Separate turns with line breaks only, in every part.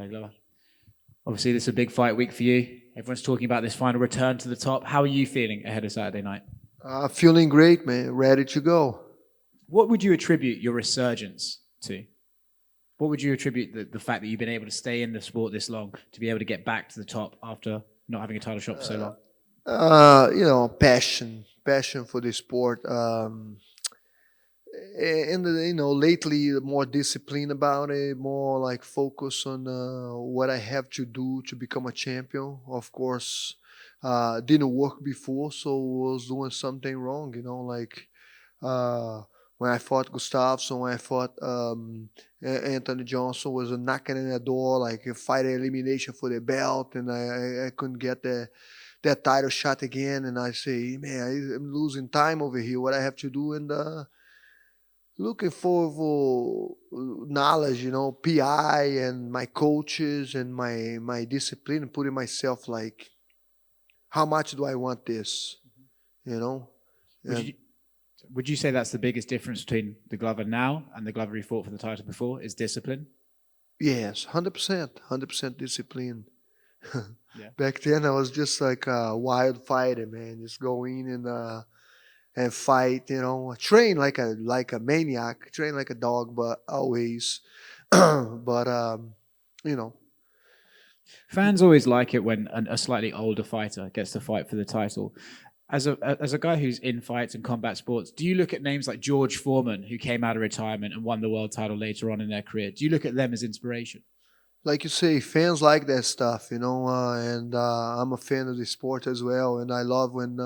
Okay, Glover. Obviously, this is a big fight week for you. Everyone's talking about this final return to the top. How are you feeling ahead of Saturday night?
Feeling great, man. Ready to go.
What would you attribute your resurgence to? What would you attribute the fact that you've been able to stay in the sport this long, to be able to get back to the top after not having a title shot for so long?
Passion for the sport. And lately more discipline about it, more like focus on what I have to do to become a champion. Of course, didn't work before, so was doing something wrong. Like uh, when I fought Gustafsson, when I fought Anthony Johnson, was knocking in the door like a fight elimination for the belt, and I couldn't get that title shot again. And I say, man, I'm losing time over here. What I have to do, and looking for knowledge, PI and my coaches and my discipline, putting myself like, how much do I want this, you know?
Would
And
you, would you say that's the biggest difference between the Glover now and the Glover he fought for the title before, is discipline?
yes, 100% discipline.
Yeah.
Back then, I was just like a wild fighter, man. Just go in and fight, train like a maniac, train like a dog, but always, but you know,
Fans always like it when a slightly older fighter gets to fight for the title. As a guy who's in fights and combat sports, do you look at names like George Foreman, who came out of retirement and won the world title later on in their career? Do you look at them as inspiration?
like you say, fans like that stuff, and I'm a fan of the sport as well, and I love when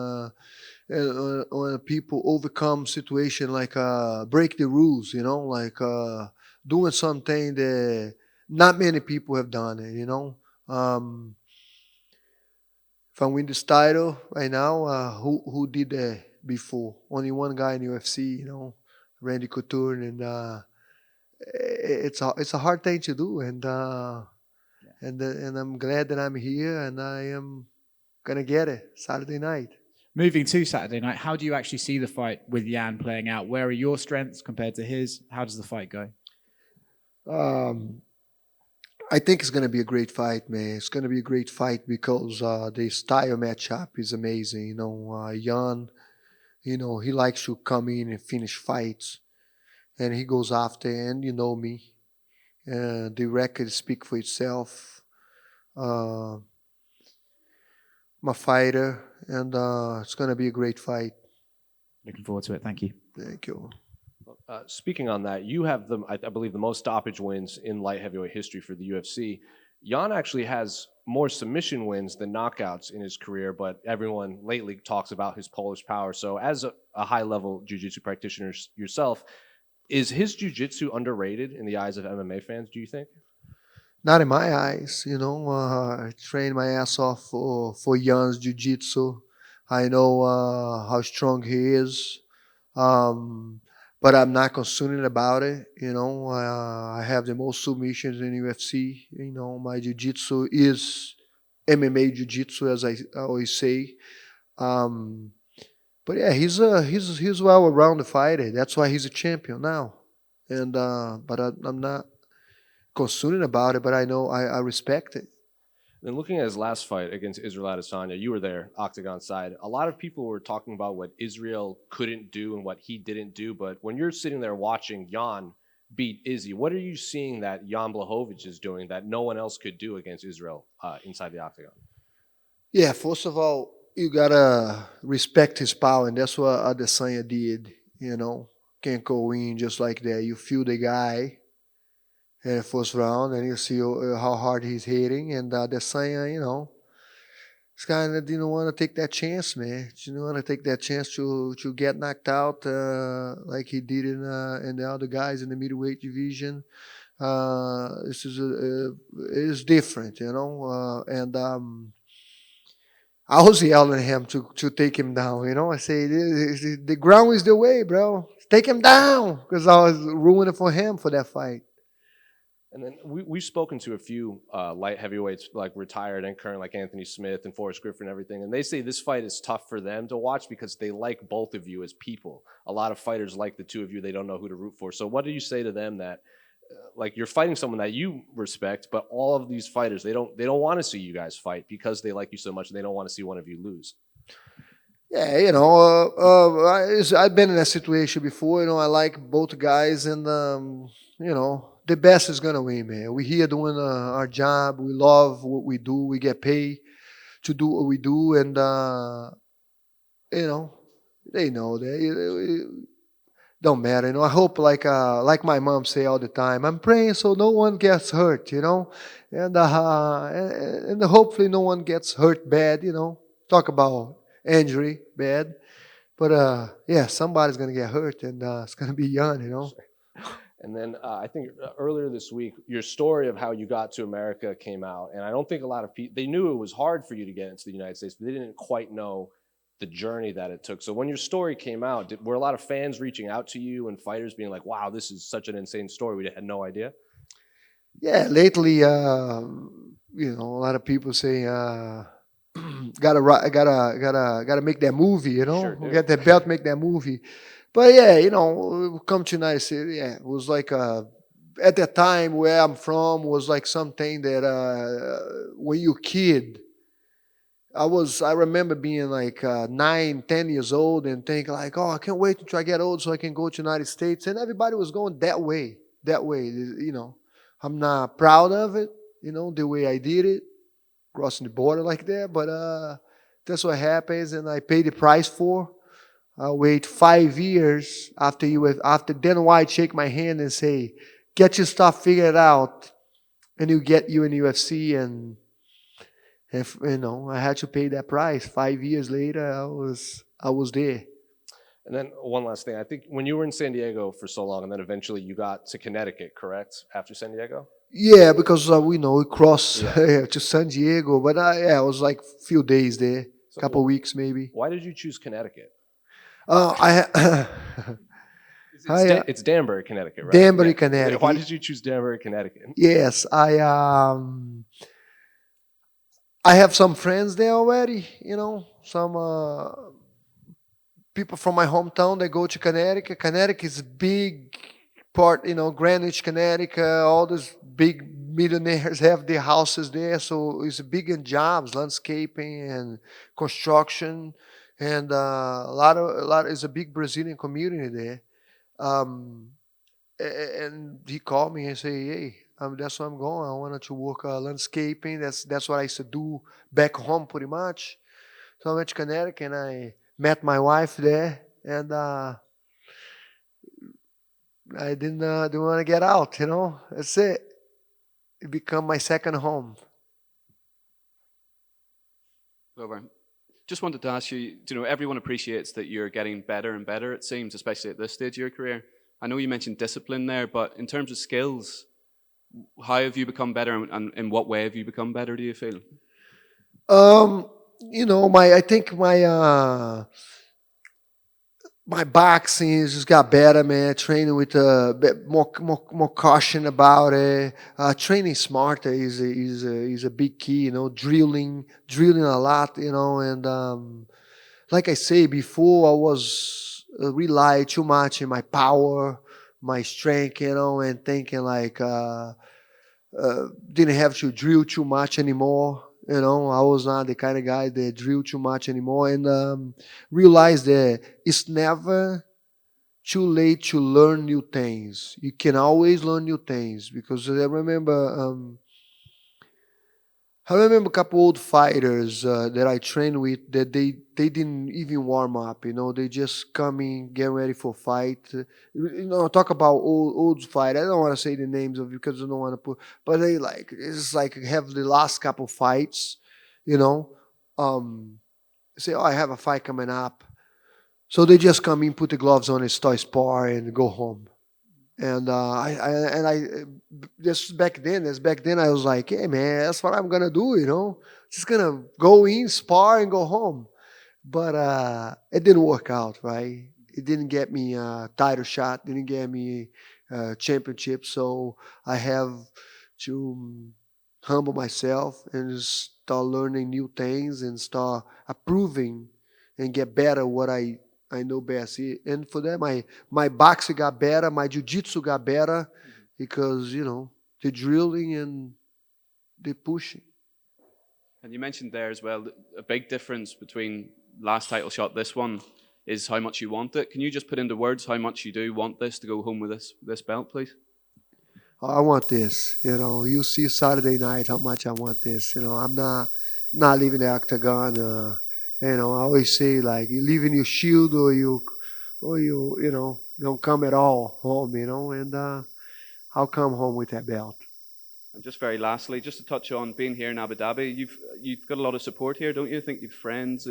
people overcome situation like break the rules, like doing something that not many people have done it. Um, if I win this title right now, who did that before? Only one guy in UFC, Randy Couture, and it's a hard thing to do, and I'm glad that I'm here, and I am gonna get it Saturday night.
Moving to Saturday night, how do you actually see the fight with Jan playing out? Where are your strengths compared to his? How does the fight go?
Um, I think it's gonna be a great fight, man. It's gonna be a great fight because the style matchup is amazing. Jan, he likes to come in and finish fights, and he goes after. And you know me, the record speak for itself. Uh, I'm a fighter, and it's gonna be a great fight.
Looking forward to it. Thank you.
Thank you.
Speaking on that, you have I believe, the most stoppage wins in light heavyweight history for the UFC. Jan actually has more submission wins than knockouts in his career, but everyone lately talks about his Polish power. So, as a high-level jiu-jitsu practitioner yourself, is his jiu-jitsu underrated in the eyes of MMA fans, do you think?
Not in my eyes, I trained my ass off for Jan's jiu-jitsu. I know how strong he is, um, but I'm not concerned about it. I have the most submissions in UFC. My jiu-jitsu is MMA jiu-jitsu, as I always say. Um, but yeah, he's well-rounded fighter. That's why he's a champion now. And but I'm not concerned about it, but I know I respect it.
Then looking at his last fight against Israel Adesanya, you were there, octagon side. A lot of people were talking about what Israel couldn't do and what he didn't do. But when you're sitting there watching Jan beat Izzy, what are you seeing that Jan Blachowicz is doing that no one else could do against Israel inside the octagon?
Yeah, first of all, you gotta respect his power, and that's what Adesanya did. Can't go in just like that. You feel the guy in the first round, and you see how hard he's hitting, and Adesanya, this guy didn't want to take that chance, man. Didn't want to take that chance to get knocked out like he did in the other guys in the middleweight division. This is different, and I was yelling at him to take him down. I say the ground is the way, bro. Take him down because I was ruining for him for that fight.
And then we've spoken to a few light heavyweights, like retired and current, like Anthony Smith and Forrest Griffin and everything. And they say this fight is tough for them to watch because they like both of you as people. A lot of fighters like the two of you. They don't know who to root for. So what do you say to them that like you're fighting someone that you respect, but all of these fighters they don't want to see you guys fight because they like you so much and they don't want to see one of you lose.
Yeah, I've been in that situation before. I like both guys, and the best is gonna win, man. We here doing our job. We love what we do. We get paid to do what we do, and you know, they know that. It don't matter. I hope, like my mom say all the time, I'm praying so no one gets hurt. And hopefully no one gets hurt bad. Talk about injury bad, but yeah, somebody's gonna get hurt, and it's gonna be Jan.
And then I think earlier this week, your story of how you got to America came out, and I don't think a lot of people, they knew it was hard for you to get into the United States, but they didn't quite know the journey that it took. So when your story came out, were a lot of fans reaching out to you and fighters being like, "Wow, this is such an insane story. We had no idea."
Yeah, lately, a lot of people say, gotta make that movie.
Sure do.
Get that belt, make that movie. But yeah, come to United States. Yeah, it was like at that time where I'm from was like something that when you're a kid, I remember being like 9, 10 years old and thinking like, oh, I can't wait until I get old so I can go to United States. And everybody was going that way. I'm not proud of it, the way I did it, crossing the border like that. But that's what happens, and I paid the price for. I wait 5 years after Dan White shake my hand and say, get your stuff figured out, and you get you in UFC. And if I had to pay that price. 5 years later, I was there.
And then one last thing, I think when you were in San Diego for so long, and then eventually you got to Connecticut, correct? After San Diego?
Yeah, because we crossed
Yeah.
to San Diego, but I was like a few days there,
So
couple weeks maybe.
Why did you choose Connecticut?
I
It's Danbury, Connecticut, right?
Danbury,
Yeah.
Connecticut.
Why did you choose Danbury, Connecticut?
Yes, I have some friends there already. Some people from my hometown. They go to Connecticut. Connecticut is a big part. Greenwich, Connecticut. All these big millionaires have their houses there, so it's big in jobs, landscaping and construction, and a lot. It's a big Brazilian community there. Um, and he called me and say, "Hey, that's where I'm going. I wanted to work landscaping. That's what I used to do back home, pretty much." So I went to Connecticut and I met my wife there, and I didn't want to get out. That's it. It became my second home.
Over. Just wanted to ask you, everyone appreciates that you're getting better and better, it seems, especially at this stage of your career. I know you mentioned discipline there, but in terms of skills, how have you become better, and in what way have you become better, do you feel?
I think my boxing just got better, man. Training with a bit more caution about it. Training smarter is a big key. Drilling a lot. And like I say before, I was rely too much in my power, my strength, and thinking like didn't have to drill too much anymore. I was not the kind of guy that drill too much anymore, and realized that it's never too late to learn new things. You can always learn new things, because I remember a couple old fighters that I trained with that they didn't even warm up. They just come in, get ready for fight. Talk about old fight. I don't want to say the names of, because I don't want to put. But it's like have the last couple fights. Say, oh, I have a fight coming up, so they just come in, put the gloves on, and start spar and go home. And I just back then I was like, hey man, that's what I'm gonna do, just gonna go in, spar, and go home. But it didn't work out, right? It didn't get me a title shot, didn't get me a championship. So I have to humble myself and just start learning new things and start approving and get better what I know best. And for that, my boxing got better, my jiu-jitsu got better, because the drilling and the pushing.
And you mentioned there as well that a big difference between last title shot, this one, is how much you want it. Can you just put into words how much you do want this to go home with this belt, please?
I want this. You see Saturday night how much I want this. I'm not leaving the octagon. I always say like you leaving your shield or you don't come at all home. And I'll come home with that belt.
And just very lastly, just to touch on being here in Abu Dhabi, you've got a lot of support here, don't you? I think you've friends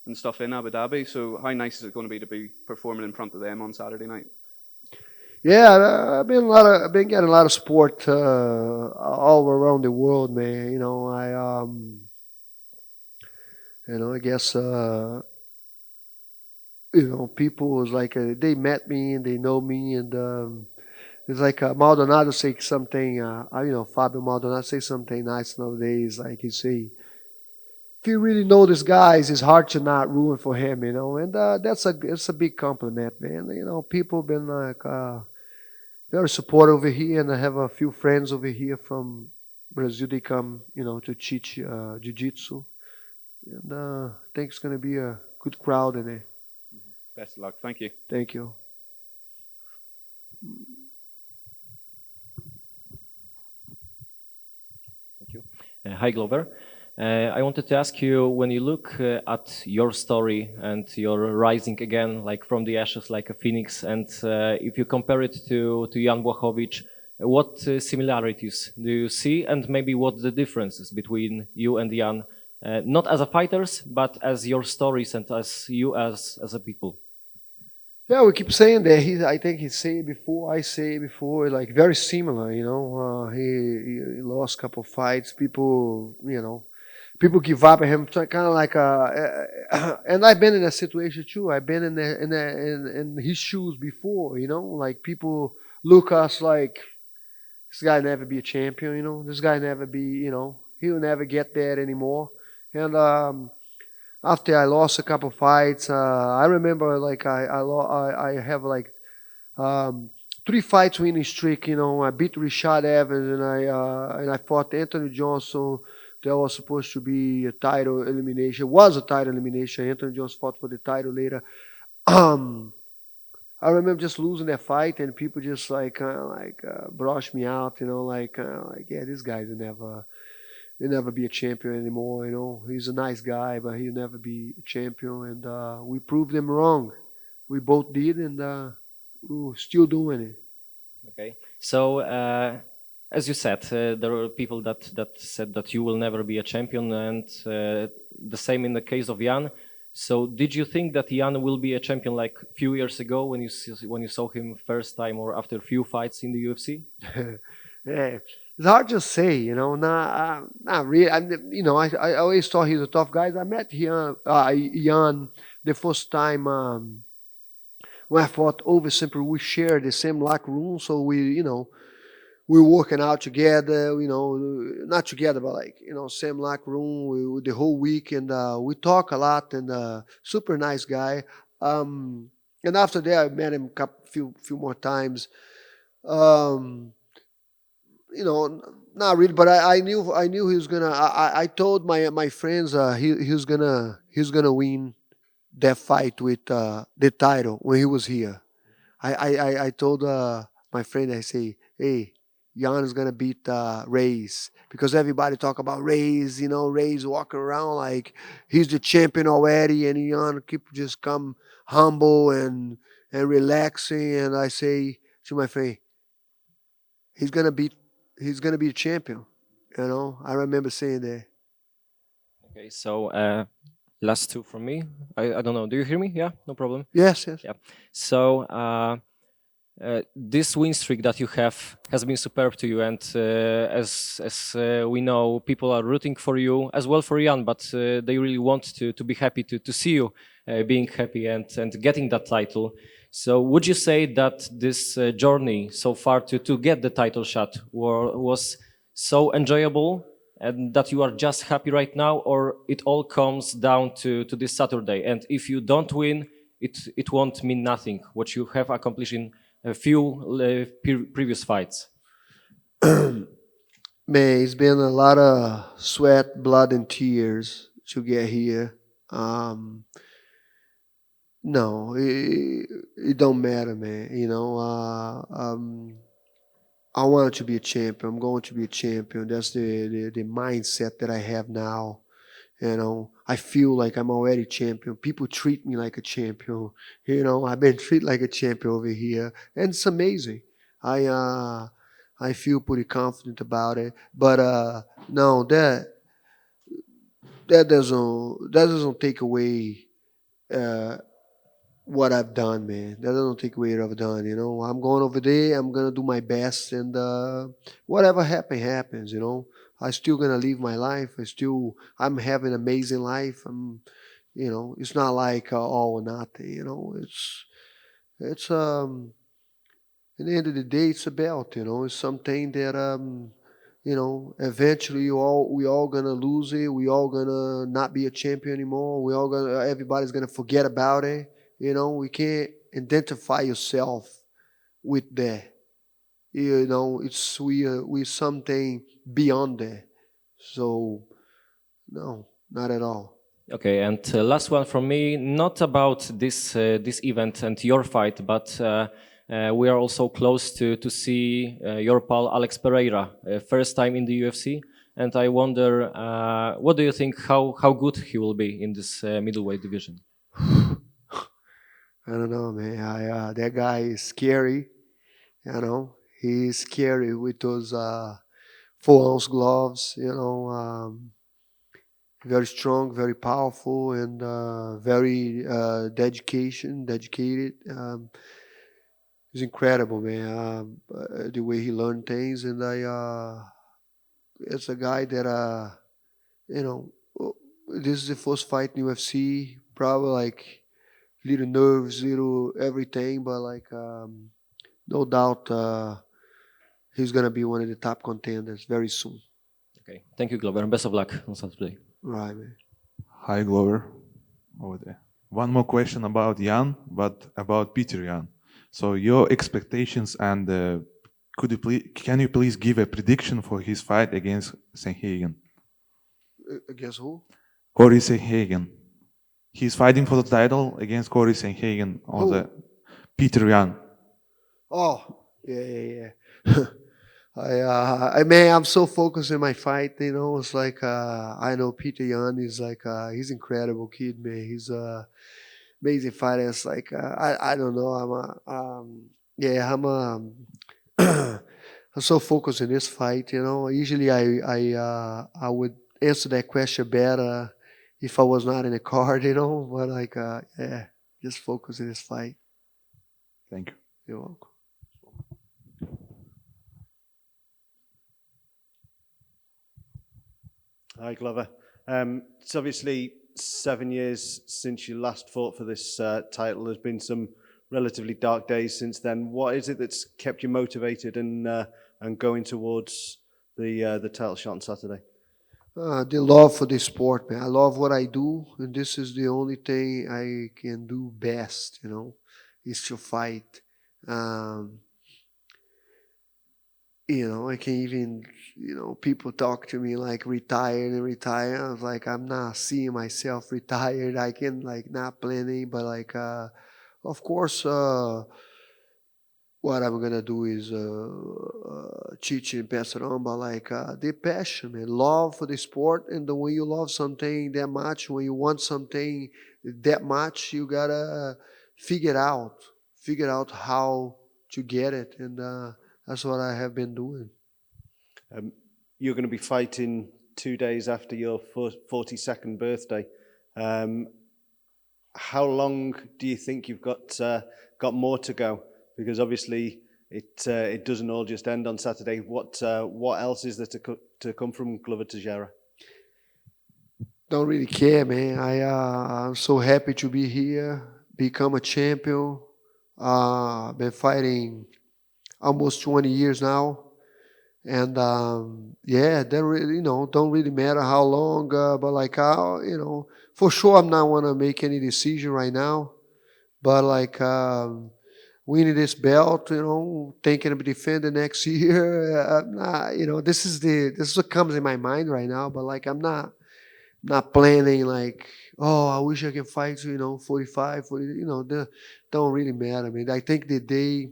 and stuff in Abu Dhabi. So how nice is it going to be performing in front of them on Saturday night?
Yeah, I've been getting a lot of support all around the world, man. I guess people was like they met me and they know me, and it's like Maldonado say something. Fabio Maldonado say something nice nowadays. Like he say, if you really know this guy, it's hard to not ruin for him, And it's a big compliment, man. People been like very supportive over here, and I have a few friends over here from Brazil. They come, to teach jiu-jitsu, and I think it's gonna be a good crowd in there.
Best of luck. Thank you.
Thank you.
Thank you. Hi, Glover. I wanted to ask you, when you look at your story and your rising again, like from the ashes, like a phoenix, and if you compare it to Jan Blachowicz, what similarities do you see, and maybe what the differences between you and Jan, not as a fighters, but as your stories and as you as a people?
Yeah, we keep saying that. I think he said it before. I say it before. Like very similar, he lost a couple of fights. People give up at him, kind of like and I've been in that situation too. I've been in his shoes before, like people look us like this guy never be a champion, this guy never be, he'll never get there anymore. And after I lost a couple fights, I remember like I have like 3 fights winning streak. I beat Rashad Evans and I fought Anthony Johnson. That was supposed to be a title elimination. Was a title elimination. Anthony Johnson fought for the title later. I remember just losing that fight, and people just like brush me out. Yeah, this guy's he'll never be a champion anymore. He's a nice guy, but he'll never be a champion. And we proved them wrong. We both did, and we're still doing it.
Okay. So, as you said, there are people that said that you will never be a champion, and the same in the case of Jan. So, did you think that Jan will be a champion like a few years ago when you saw him first time, or after a few fights in the UFC?
Yeah, it's hard to say, not really. I always thought he's a tough guy. I met Jan the first time when I fought over Simple. We shared the same locker room, so we were working out together. Not together, but like same locker room the whole week, and we talk a lot. And super nice guy. And after that, I met him a few more times. Not really, but I knew he was gonna. I told my friends he was gonna win that fight with the title when he was here. I told my friend, I say, hey, Jan is gonna beat Reyes, because everybody talk about Reyes. Reyes walking around like he's the champion already, and Jan keep just come humble and relaxing. And I say to my friend, he's gonna be a champion. I remember saying that.
Okay. So, last two from me. I don't know. Do you hear me? Yeah, no problem.
Yes.
Yeah. So, this win streak that you have has been superb to you, and as we know, people are rooting for you as well for Jan, but they really want to be happy to see you being happy and getting that title. So, would you say that this journey so far to get the title shot was so enjoyable, and that you are just happy right now, or it all comes down to this Saturday? And if you don't win, it won't mean nothing what you have accomplished in a few previous fights.
Man, it's been a lot of sweat, blood, and tears to get here. Um, no, it don't matter, man. I wanted to be a champion. I'm going to be a champion. That's the mindset that I have now. I feel like I'm already champion. People treat me like a champion. I've been treated like a champion over here, and it's amazing. I uh, I feel pretty confident about it. But no, that doesn't take away uh, what I've done, man. That doesn't take away what I've done. I'm going over there. I'm gonna do my best, and whatever happens. I still gonna live my life. I'm having an amazing life. It's not like all or nothing. It's at the end of the day, it's a belt. It's something that eventually we all gonna lose it. We all gonna not be a champion anymore. Everybody's gonna forget about it. We can't identify yourself with that. It's we something beyond that. So no, not at all.
Okay, and last one from me, not about this event and your fight, but we are also close to see your pal Alex Pereira, first time in the UFC, and I wonder, what do you think? How good he will be in this middleweight division?
I don't know, man. That guy is scary. He's scary with those 4 ounce gloves. Very strong, very powerful, and very dedicated. He's incredible, man. The way he learned things, and it's a guy that you know, this is the first fight in UFC. Probably like little nerves, little everything, but like no doubt he's gonna be one of the top contenders very soon.
Okay, thank you, Glover, and best of luck on Saturday.
Right, man.
Hi, Glover. Over there. One more question about Jan, but about Peter Jan. So your expectations and can you please give a prediction for his fight against Sanhagen?
Against who?
Corey Sanhagen. He's fighting for the title against Corey Sanhagen on
Who?
the Peter Jan.
Oh, yeah. I'm so focused in my fight. It's like I know Peter Yan is like he's incredible kid, man. He's amazing fighter. It's like I don't know. I'm so focused in this fight. Usually I would answer that question better if I was not in a card. But like just focus in this fight.
Thank you.
You're welcome.
Hi, Glover. It's obviously 7 years since you last fought for this title. There's been some relatively dark days since then. What is it that's kept you motivated and going towards the title shot on Saturday?
The love for the sport, man. I love what I do, and this is the only thing I can do best, is to fight. I can even, people talk to me like retired and retire. I was like, I'm not seeing myself retired. I can like not planning, but like, of course, what I'm gonna do is teach and pass it on. But like the passion, man, love for the sport, and the when you love something that much, when you want something that much, you gotta figure out how to get it, and that's what I have been doing.
You're going to be fighting 2 days after your 42nd birthday. How long do you think you've got more to go? Because obviously it doesn't all just end on Saturday. What else is there to come from Glover Teixeira?
Don't really care, man. I'm so happy to be here, become a champion. Been fighting almost 20 years now, and that really, don't really matter how long, but like for sure, I'm not want to make any decision right now, but like winning this belt, thinking of defending next year. I'm not, this is what comes in my mind right now. But like, I'm not planning like, oh, I wish I can fight, 45, 40, don't really matter. I mean, I think the day,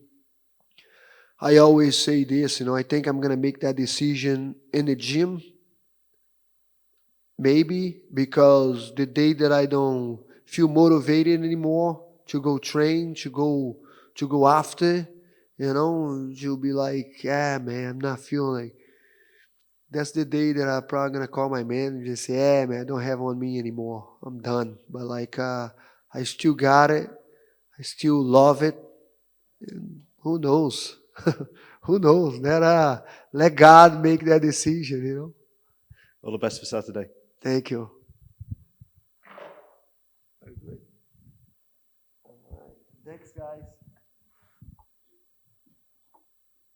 I always say this, I think I'm going to make that decision in the gym, maybe, because the day that I don't feel motivated anymore to go train, to go after, you'll be like, yeah, man, I'm not feeling like. That's the day that I'm probably gonna call my manager and say, yeah, man, I don't have on me anymore. I'm done. But like, I still got it. I still love it. And who knows? Who knows? Let God make that decision,
All the best for Saturday.
Thank you.